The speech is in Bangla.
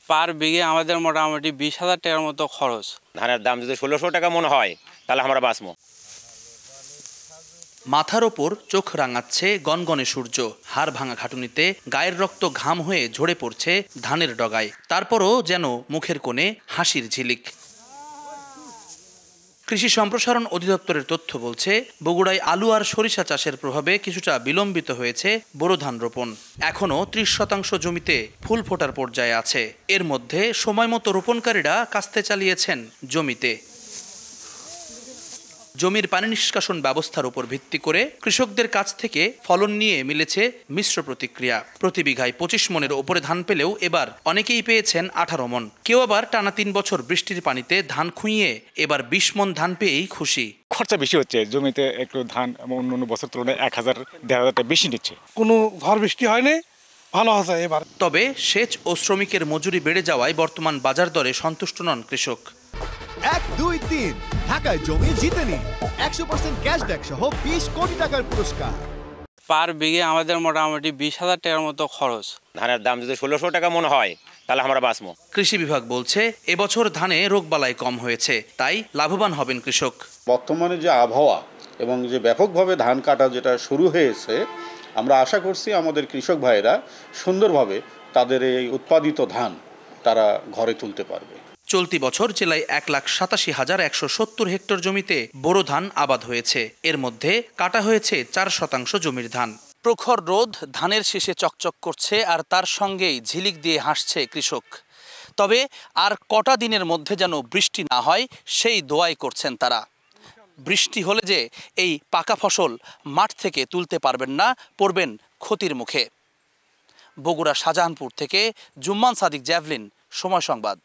পার বিঘে আমাদের মোটামুটি 20,000 টাকার মতো খরচ। ধানের দাম যদি 1600 টাকা মনে হয় তাহলে আমরা বাঁচবো। মাথার ওপর চোখ রাঙাচ্ছে গনগনে সূর্য, হাড় ভাঙা খাটুনিতে গায়ের রক্ত ঘাম হয়ে ঝরে পড়ছে ধানের ডগায়। তারপরও যেন মুখের কোণে হাসির ঝিলিক। কৃষি সম্প্রসারণ অধিদপ্তরের তথ্য বলছে, বগুড়ায় আলু আর সরিষা চাষের প্রভাবে কিছুটা বিলম্বিত হয়েছে বোরো ধান রোপণ। এখনও 30% জমিতে ফুল ফোটার পর্যায়ে আছে। এর মধ্যে সময়মতো রোপণকারীরা কাস্তে চালিয়েছেন জমিতে। জমির পানি নিষ্কাশন ব্যবস্থার উপর ভিত্তি করে কৃষকদের কাছ থেকে ফলন নিয়ে মিলেছে মিশ্র প্রতিক্রিয়া। প্রতি বিঘায় 25 মনের ওপরে ধান পেলেও এবার অনেকেই পেয়েছেন 18 মন। কেউ আবার টানা 3 বছর বৃষ্টির পানিতে ধান খুঁইয়ে এবার 20 মন ধান পেয়েই খুশি। খরচা বেশি হচ্ছে, জমিতে একটু ধান অন্য বছর তুলনায় 1000-1500 টাকা বেশি নিচ্ছে। কোনো ঝড় বৃষ্টি হয়নি, ভালো আছে এবার। তবে সেচ ও শ্রমিকের মজুরি বেড়ে যাওয়ায় বর্তমান বাজার দরে সন্তুষ্ট নন কৃষক। 1, 2, 3 ঢাকায় জমি জিতে নিন 100% ক্যাশব্যাক সহ 20 কোটি টাকার পুরস্কার। পার বিঘে আমাদের মোটামুটি 20,000 টাকার মতো খরচ। ধানের দাম যদি 1600 টাকা মনে হয় তাহলে আমরা বাঁচবো। কৃষি বিভাগ বলছে, এবছর ধানে রোগবালাই কম হয়েছে, তাই লাভবান হবেন কৃষক। বর্তমানে যে আবহাওয়া এবং যে ব্যাপকভাবে ধান কাটা যেটা শুরু হয়েছে, আমরা আশা করছি আমাদের কৃষক ভাইয়েরা সুন্দরভাবে তাদের এই উৎপাদিত ধান তারা ঘরে তুলতে পারবে। চলতি বছর জেলায় 1,87,170 হেক্টর জমিতে বোরো ধান আবাদ হয়েছে। এর মধ্যে কাটা হয়েছে 4% জমির ধান। প্রখর রোদ ধানের শীষে চকচক করছে, আর তার সঙ্গেই ঝিলিক দিয়ে হাসছে কৃষক। তবে আর কটা দিনের মধ্যে যেন বৃষ্টি না হয় সেই দোয়াই করছেন তারা। বৃষ্টি হলে যে এই পাকা ফসল মাঠ থেকে তুলতে পারবেন না, পড়বেন ক্ষতির মুখে। বগুড়া শাহজাহানপুর থেকে জুম্মান সাদিক, জ্যাভলিন, সময় সংবাদ।